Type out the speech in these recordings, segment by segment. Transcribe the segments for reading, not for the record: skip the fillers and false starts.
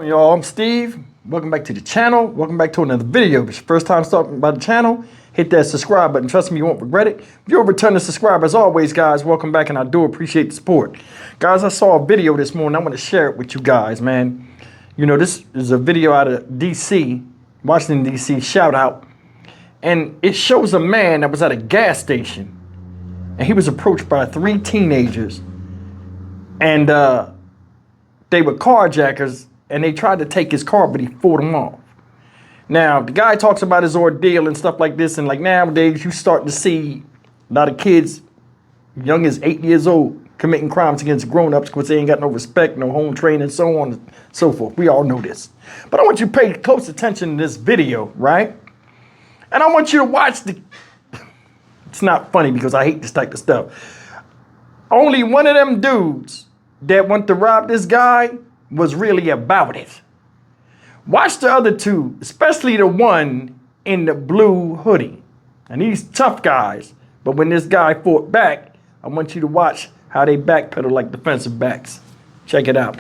Y'all, I'm Steve. Welcome back to the channel. Welcome back to another video. If it's your first time stopping by the channel, hit that subscribe button. Trust me, you won't regret it. If you're a returning subscriber, as always, guys, welcome back, and I do appreciate the support. Guys, I saw a video this morning. I want to share it with you guys, man. You know, this is a video out of D.C., Washington, D.C., shout out. And it shows a man that was at a gas station, and he was approached by 3 teenagers. And they were carjackers, and they tried to take his car, but he fought them off. Now, the guy talks about his ordeal and stuff like this, and like nowadays, you start to see a lot of kids, young as 8 years old, committing crimes against grown-ups because they ain't got no respect, no home training, so on and so forth. We all know this. But I want you to pay close attention to this video, right? And I want you to watch the... It's not funny because I hate this type of stuff. Only one of them dudes that went to rob this guy was really about it. Watch the other two, especially the one in the blue hoodie. And these tough guys. But when this guy fought back, I want you to watch how they backpedal like defensive backs. Check it out.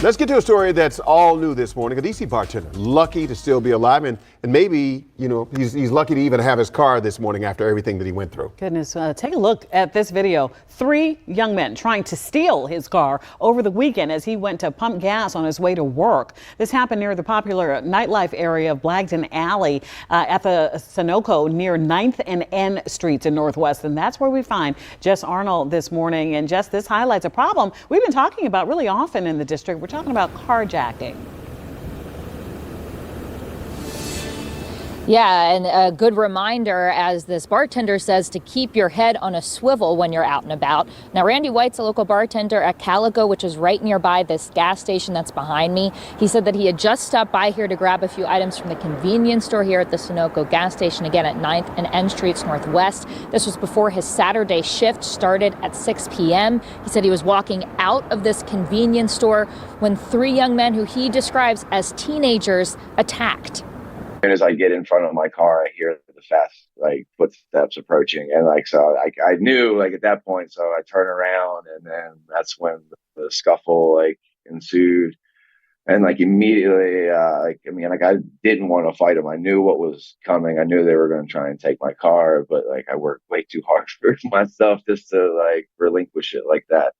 Let's get to a story that's all new this morning. A DC bartender, lucky to still be alive, and maybe, you know, he's lucky to even have his car this morning after everything that he went through. Goodness, take a look at this video. 3 young men trying to steal his car over the weekend as he went to pump gas on his way to work. This happened near the popular nightlife area of Blagden Alley at the Sunoco near 9th and N Streets in Northwest. And that's where we find Jess Arnold this morning. And Jess, this highlights a problem we've been talking about really often in the district. We're talking about carjacking. Yeah, and a good reminder, as this bartender says, to keep your head on a swivel when you're out and about. Now, Randy White's a local bartender at Calico, which is right nearby this gas station that's behind me. He said that he had just stopped by here to grab a few items from the convenience store here at the Sunoco gas station, again at 9th and N Streets Northwest. This was before his Saturday shift started at 6 p.m. He said he was walking out of this convenience store when 3 young men who he describes as teenagers attacked. As soon as I get in front of my car, I hear the fast footsteps approaching, and so I knew at that point. So I turn around, and then that's when the scuffle ensued, and immediately I didn't want to fight them. I knew what was coming. I knew they were going to try and take my car, but I worked way too hard for myself just to relinquish it like that.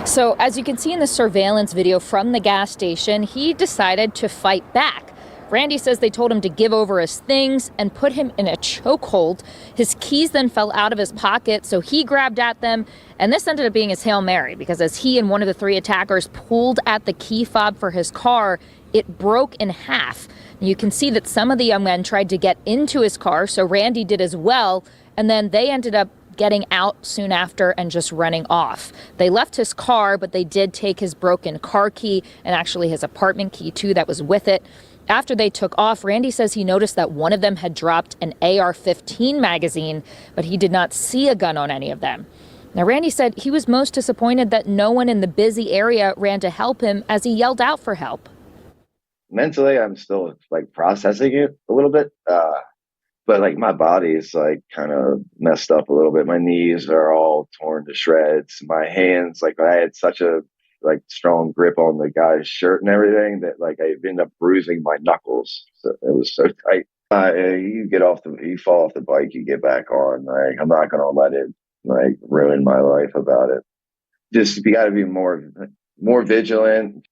So as you can see in the surveillance video from the gas station, he decided to fight back. Randy says they told him to give over his things and put him in a chokehold. His keys then fell out of his pocket, so he grabbed at them, and this ended up being his Hail Mary, because as he and one of the 3 attackers pulled at the key fob for his car, it broke in half. You can see that some of the young men tried to get into his car, so Randy did as well, and then they ended up getting out soon after and just running off. They left his car, but they did take his broken car key and actually his apartment key too that was with it. After they took off, Randy says he noticed that one of them had dropped an AR-15 magazine, but he did not see a gun on any of them. Now, Randy said he was most disappointed that no one in the busy area ran to help him as he yelled out for help. Mentally, I'm still processing it a little bit. But my body is kind of messed up a little bit. My knees are all torn to shreds. My hands, I had such a strong grip on the guy's shirt and everything that I ended up bruising my knuckles. So it was so tight. You fall off the bike, you get back on. I'm not gonna let it ruin my life about it. Just you got to be more vigilant.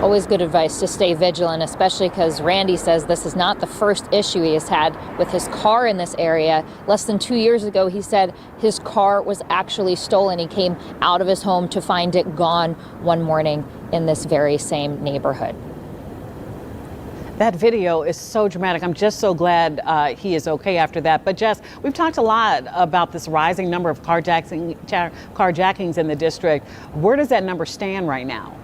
Always good advice to stay vigilant, especially because Randy says this is not the first issue he has had with his car in this area. Less than 2 years ago, he said his car was actually stolen. He came out of his home to find it gone one morning in this very same neighborhood. That video is so dramatic. I'm just so glad he is okay after that. But Jess, we've talked a lot about this rising number of carjackings in the district. Where does that number stand right now?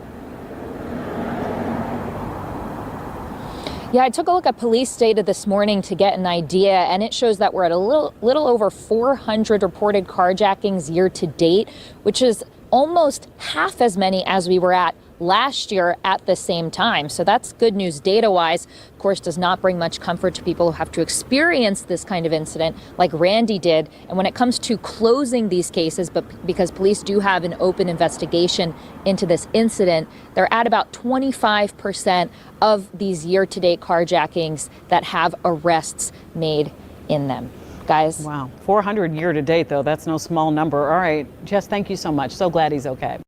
Yeah, I took a look at police data this morning to get an idea, and it shows that we're at a little over 400 reported carjackings year to date, which is almost half as many as we were at last year at the same time. So that's good news data-wise. Of course, does not bring much comfort to people who have to experience this kind of incident like Randy did. And when it comes to closing these cases, but because police do have an open investigation into this incident, they're at about 25% of these year-to-date carjackings that have arrests made in them. Guys. Wow. 400 year to date, though. That's no small number. All right. Jess, thank you so much. So glad he's okay.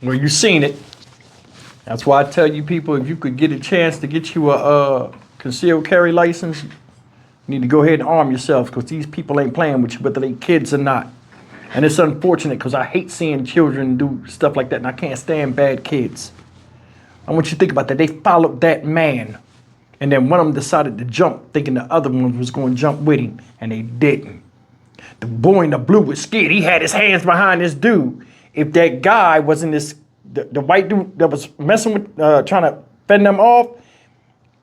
Well, you've seen it. That's why I tell you people, if you could get a chance to get you a concealed carry license, you need to go ahead and arm yourself, because these people ain't playing with you, whether they kids or not. And it's unfortunate, because I hate seeing children do stuff like that, and I can't stand bad kids. I want you to think about that. They followed that man, and then one of them decided to jump, thinking the other one was going to jump with him, and they didn't. The boy in the blue was scared. He had his hands behind this dude. If that guy wasn't the white dude that was messing with, trying to fend them off,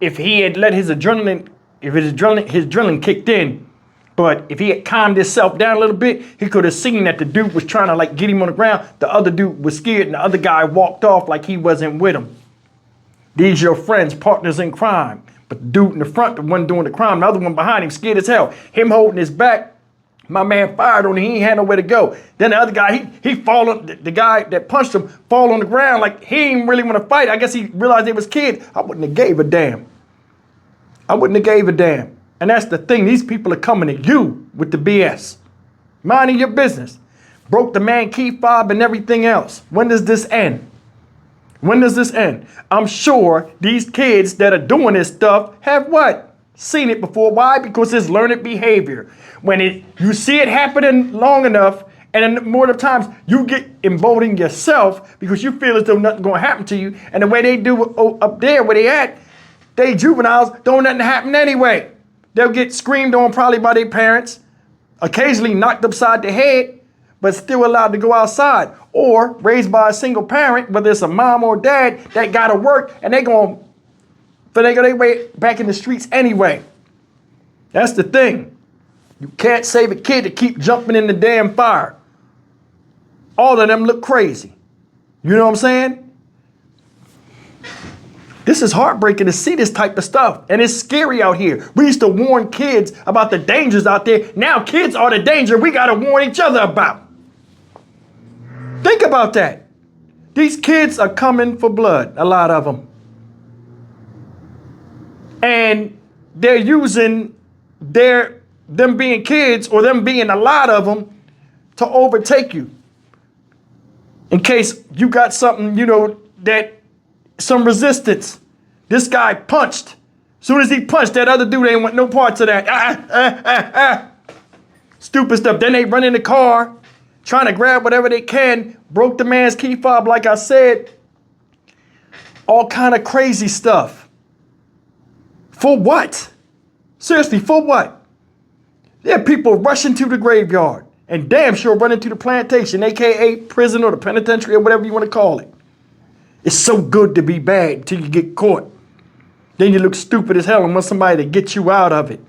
if he had let his adrenaline kicked in, but if he had calmed himself down a little bit, he could have seen that the dude was trying to like get him on the ground. The other dude was scared, and the other guy walked off like he wasn't with him. These your friends, partners in crime. But the dude in the front, the one doing the crime, the other one behind him, scared as hell. Him holding his back, my man fired on him. He ain't had nowhere to go. Then the other guy, he fall on, the guy that punched him fall on the ground like he ain't really want to fight. I guess he realized they was kids. I wouldn't have gave a damn. I wouldn't have gave a damn. And that's the thing. These people are coming at you with the BS. Minding your business. Broke the man key fob and everything else. When does this end? When does this end? I'm sure these kids that are doing this stuff have what? Seen it before. Why? Because it's learned behavior. When you see it happening long enough, and then more of the times you get emboldened yourself because you feel as though nothing's going to happen to you. And the way they do up there where they at, they juveniles, don't nothing happen anyway. They'll get screamed on probably by their parents, occasionally knocked upside the head, but still allowed to go outside. Or raised by a single parent, whether it's a mom or dad, that got to work, and they going for they go their way back in the streets anyway. That's the thing. You can't save a kid to keep jumping in the damn fire. All of them look crazy. You know what I'm saying? This is heartbreaking to see this type of stuff, and it's scary out here. We used to warn kids about the dangers out there. Now kids are the danger we got to warn each other about. Think about that. These kids are coming for blood, a lot of them. And they're using them being kids, or them being a lot of them, to overtake you. In case you got something, that some resistance. This guy punched. As soon as he punched, that other dude ain't want no parts of that. Stupid stuff. Then they run in the car, trying to grab whatever they can, broke the man's key fob, like I said. All kind of crazy stuff. For what? Seriously, for what? There are people rushing to the graveyard and damn sure running to the plantation, aka prison or the penitentiary or whatever you want to call it. It's so good to be bad until you get caught. Then you look stupid as hell and want somebody to get you out of it.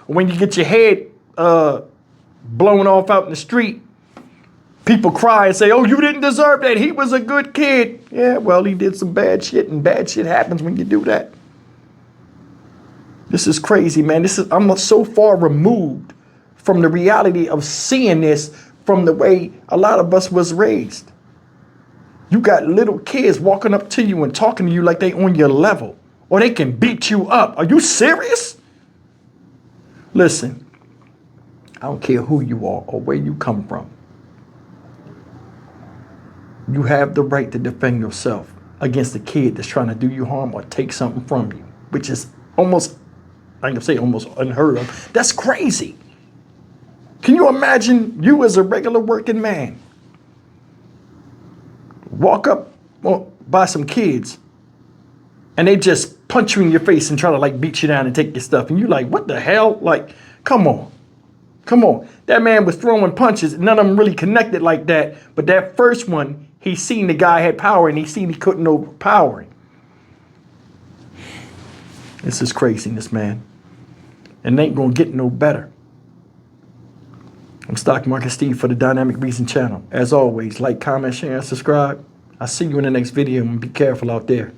Or when you get your head blown off out in the street, people cry and say, oh, you didn't deserve that. He was a good kid. Yeah, well, he did some bad shit, and bad shit happens when you do that. This is crazy, man. I'm so far removed from the reality of seeing this from the way a lot of us was raised. You got little kids walking up to you and talking to you like they on your level, or they can beat you up. Are you serious? Listen, I don't care who you are or where you come from. You have the right to defend yourself against a kid that's trying to do you harm or take something from you, which is almost, I can say almost unheard of. That's crazy. Can you imagine you as a regular working man walk up by some kids and they just punch you in your face and try to like beat you down and take your stuff, and you like, what the hell? Like, come on. That man was throwing punches, none of them really connected like that, but that first one, he seen the guy had power and he seen he couldn't overpower him. This is craziness, man. And it ain't gonna get no better. I'm Stock Market Steve for the Dynamic Reason channel. As always, like, comment, share, and subscribe. I'll see you in the next video, and be careful out there.